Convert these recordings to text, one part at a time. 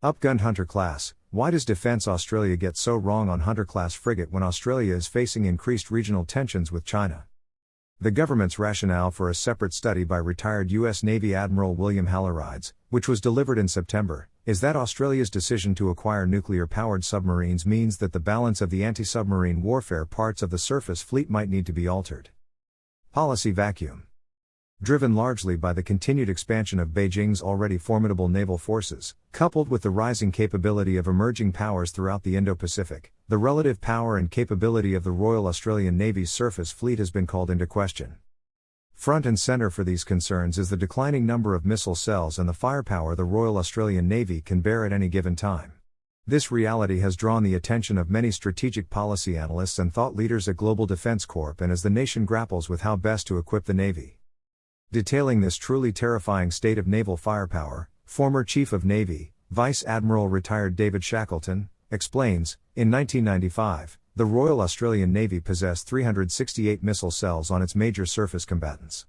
Upgunned Hunter Class. Why does Defence Australia get so wrong on Hunter Class frigate when Australia is facing increased regional tensions with China? The government's rationale for a separate study by retired U.S. Navy Admiral William Hallerides, which was delivered in September, is that Australia's decision to acquire nuclear-powered submarines means that the balance of the anti-submarine warfare parts of the surface fleet might need to be altered. Policy vacuum. Driven largely by the continued expansion of Beijing's already formidable naval forces, coupled with the rising capability of emerging powers throughout the Indo-Pacific, the relative power and capability of the Royal Australian Navy's surface fleet has been called into question. Front and center for these concerns is the declining number of missile cells and the firepower the Royal Australian Navy can bear at any given time. This reality has drawn the attention of many strategic policy analysts and thought leaders at Global Defence Corp and as the nation grapples with how best to equip the Navy. Detailing this truly terrifying state of naval firepower, former Chief of Navy, Vice Admiral retired David Shackleton, explains, in 1995, the Royal Australian Navy possessed 368 missile cells on its major surface combatants.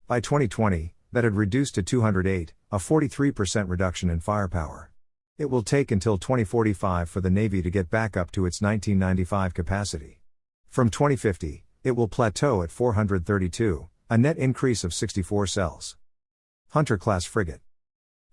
By 2020, that had reduced to 208, a 43% reduction in firepower. It will take until 2045 for the Navy to get back up to its 1995 capacity. From 2050, it will plateau at 432, a net increase of 64 cells. Hunter-class frigate.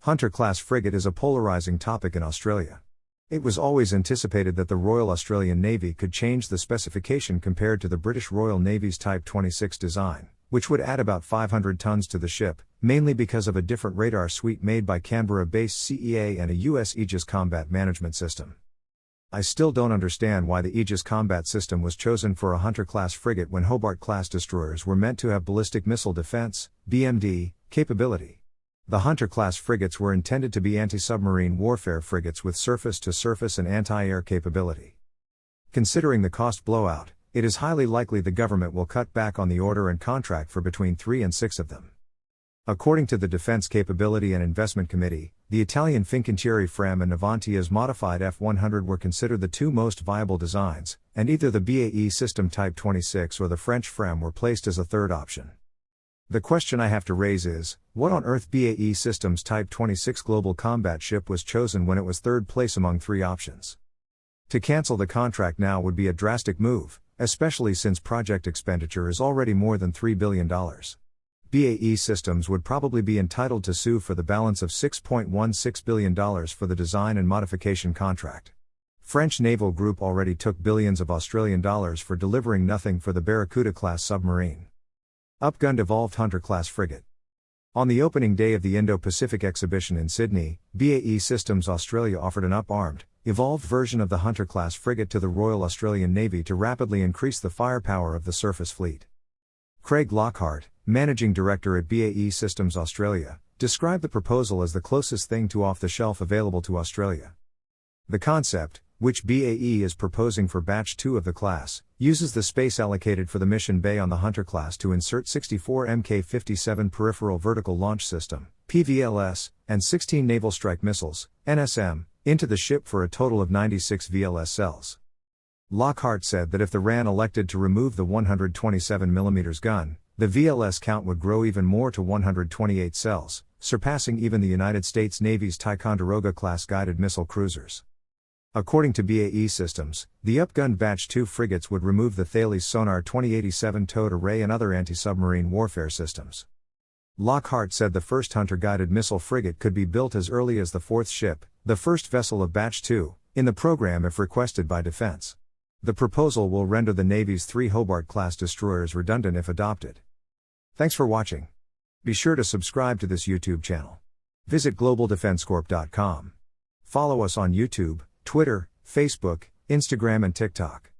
Hunter-class frigate is a polarizing topic in Australia. It was always anticipated that the Royal Australian Navy could change the specification compared to the British Royal Navy's Type 26 design, which would add about 500 tons to the ship, mainly because of a different radar suite made by Canberra-based CEA and a US Aegis Combat Management System. I still don't understand why the Aegis Combat System was chosen for a Hunter-class frigate when Hobart-class destroyers were meant to have ballistic missile defense, BMD, capability. The Hunter-class frigates were intended to be anti-submarine warfare frigates with surface-to-surface and anti-air capability. Considering the cost blowout, it is highly likely the government will cut back on the order and contract for between 3 and 6 of them. According to the Defense Capability and Investment Committee, the Italian Fincantieri Fram and Navantia's modified F-100 were considered the two most viable designs, and either the BAE System Type 26 or the French Fram were placed as a third option. The question I have to raise is, what on earth BAE Systems Type 26 global combat ship was chosen when it was third place among 3 options? To cancel the contract now would be a drastic move, especially since project expenditure is already more than $3 billion. BAE Systems would probably be entitled to sue for the balance of $6.16 billion for the design and modification contract. French naval group already took billions of Australian dollars for delivering nothing for the Barracuda-class submarine. Upgunned evolved Hunter-class frigate. On the opening day of the Indo-Pacific exhibition in Sydney, BAE Systems Australia offered an up-armed, evolved version of the Hunter-class frigate to the Royal Australian Navy to rapidly increase the firepower of the surface fleet. Craig Lockhart, Managing Director at BAE Systems Australia, described the proposal as the closest thing to off-the-shelf available to Australia. The concept, which BAE is proposing for Batch 2 of the class, uses the space allocated for the mission bay on the Hunter class to insert 64 Mk-57 Peripheral Vertical Launch System, PVLS, and 16 Naval Strike Missiles, NSM, into the ship for a total of 96 VLS cells. Lockhart said that if the RAN elected to remove the 127mm gun, the VLS count would grow even more to 128 cells, surpassing even the United States Navy's Ticonderoga-class guided missile cruisers. According to BAE Systems, the upgunned Batch 2 frigates would remove the Thales Sonar 2087 towed array and other anti-submarine warfare systems. Lockhart said the first Hunter-guided missile frigate could be built as early as the 4th ship, the first vessel of Batch 2, in the program if requested by Defense. The proposal will render the Navy's 3 Hobart-class destroyers redundant if adopted. Thanks for watching. Be sure to subscribe to this YouTube channel. Visit globaldefensecorp.com. Follow us on YouTube, Twitter, Facebook, Instagram and TikTok.